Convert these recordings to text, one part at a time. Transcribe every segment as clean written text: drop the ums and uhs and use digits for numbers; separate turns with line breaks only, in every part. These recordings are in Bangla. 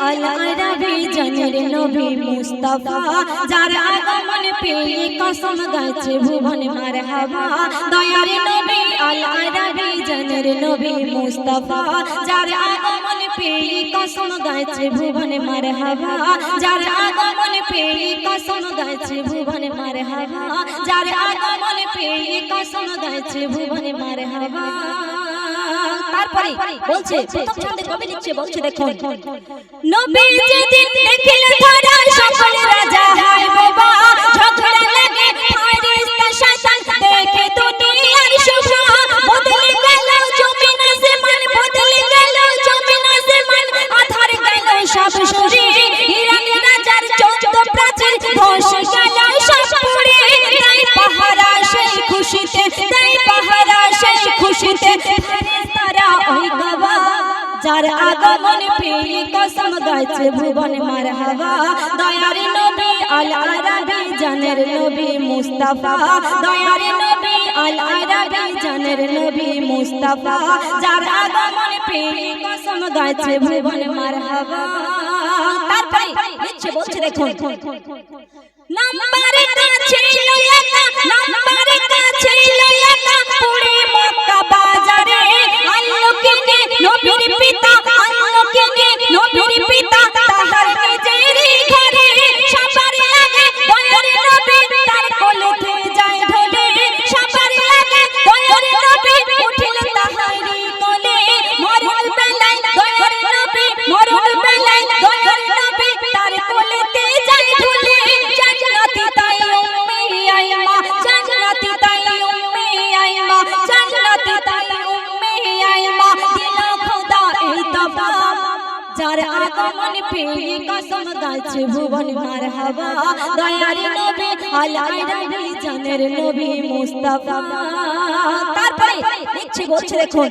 আল আরাবী জানের নবী মুস্তাফা যার আগমন পেয়ে কসম গাইছে ভুবন মারহাবা দয়ার নবী আল আরাবী জানের নবী মুস্তাফা যার আগমন পেয়ে কসম গাইছে ভুবন মারহাবা যার আগমন পেয়ে কসম গাইছে ভুবন মারহাবা যার আগমন পেয়ে কসম গাইছে ভুবন মারহাবা তারপরে বলছে প্রথম ছন্দে কবি লিখছে বলছে দেখুন নবী যেদিন দেখিলে ধরা সকল রাজা হয় বাবা ঝগড়া লাগে ফেরেশতা শয়তান দেখে দুনিয়ার শোভা বদলে গেল জমিন আসমান বদলে গেল জমিন আসমান আধার গেল সব শরীর ইরান রাজার 14 প্রাচীর ধসে গেল সব পুড়ে তাই পাহারা সেই খুশিতে তাই পাহারা সেই খুশিতে ফেরেশতারা ওই গবা যার আগমন পেয়ে কসম গাইছে ভুবন মারহাবা দয়ার নবী আল আরাবী জানের নবী মুস্তাফা দয়ার নবী আল আরাবী জানের নবী মুস্তাফা যার আগমন পেয়ে কসম গাইছে ভুবন মারহাবা তারপরে নিচে বলছে দেখুন নাম্বারে কাছে লয়াকা নাম্বারে কাছে লয়াকা পুরে মক্কা বাজারে আল্লাহ কিনে নবীর পিতা আল্লাহ কিনে নবীর পিতা তাহার নিজের ঘরে সবার লাগে দয়ার নবী তার কোলেতে যায় ঢলে সবার লাগে দয়ার নবী উঠিল তাহারি কোলে মরণ বেলায় দয়ার নবী মরণ বেলায় দয়ার নবী তার কোলেতে যায় ঢলে জান্নাতি তাই উম্মে আইমা জান্নাতি তাই উম্মে আইমা জান্নাতি তাই উম্মে আইমা দিল খোদা এই তফা যার আগমন পেয়ে কসম গাইছে ভুবন মারহাবা দয়ার নবী আল আরাবী জানের নবী মুস্তাফা তারপরে লিখছে বলছে দেখুন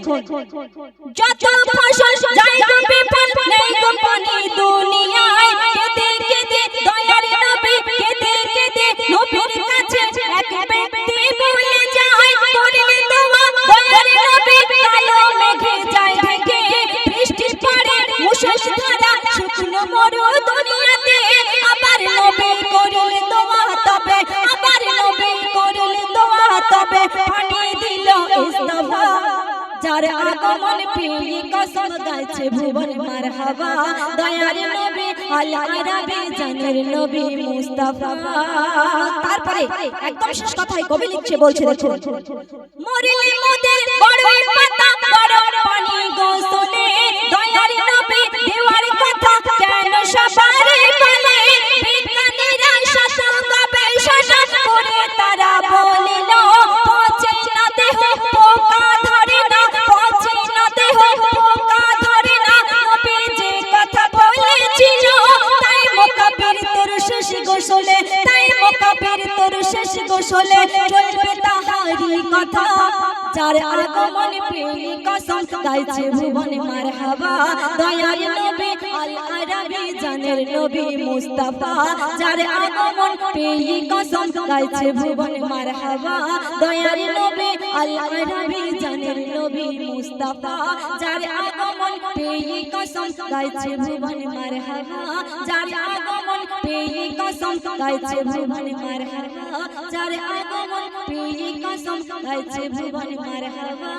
যত ফসল যায় গো বিফল নেই গো পানি দুনিয়ায় কেঁদে কেঁদে দয়ার নবী কেঁদে কেঁদে নবীর কাছে এক ব্যক্তি বলে যায় করলে দোয়া দয়ার নবী কালো মেঘে যায় ঢেকে বৃষ্টি পড়ে মুষলধারা শুকনো মরু দুনিয়াতে আবার নবী করলে দোয়া তবে আবার নবী করলে দোয়া তবে পানি দিল ইস্তফা যার আগমন পেয়ে কসম গাইছে ভুবন মারহাবা দয়ার নবী আল আরাবী জানের নবী মুস্তাফা তারপরে একদম শেষ কথাই কবি লিখছে বলছে দেখুন মরিলে মোদের বড়ই পাতা গরম পানি গোসলে দয়ার নবী দেওয়ার কথা কেন সবারে বলে বিজ্ঞানীরা শত গবেষণা করে তারা বলিল পচে না দেহ পোকা ধরে না পচে না দেহ পোকা ধরে না নবী যে কথা বলেছিল তাই মুকাব্বির তোর শেষ গোসলে তাই মুকাব্বির তোর শেষ গোসলে চলবে তাহারি কথা যার আগমন পেয়ে কসম গাইছে ভুবন মারহাবা দয়ার নবী আল আরাবী জানের নবী মুস্তাফা যার আগমন পেয়ে কসম গাইছে ভুবন মারহাবা দয়ার নবী আল আরাবী জানের নবী মুস্তাফা যার আগমন পেয়ে কসম গাইছে ভুবন মারহাবা যার আগমন পেয়ে কসম গাইছে ভুবন মারহাবা যার আগমন পেয়ে কসম গাইছে ভুবন মারহাবা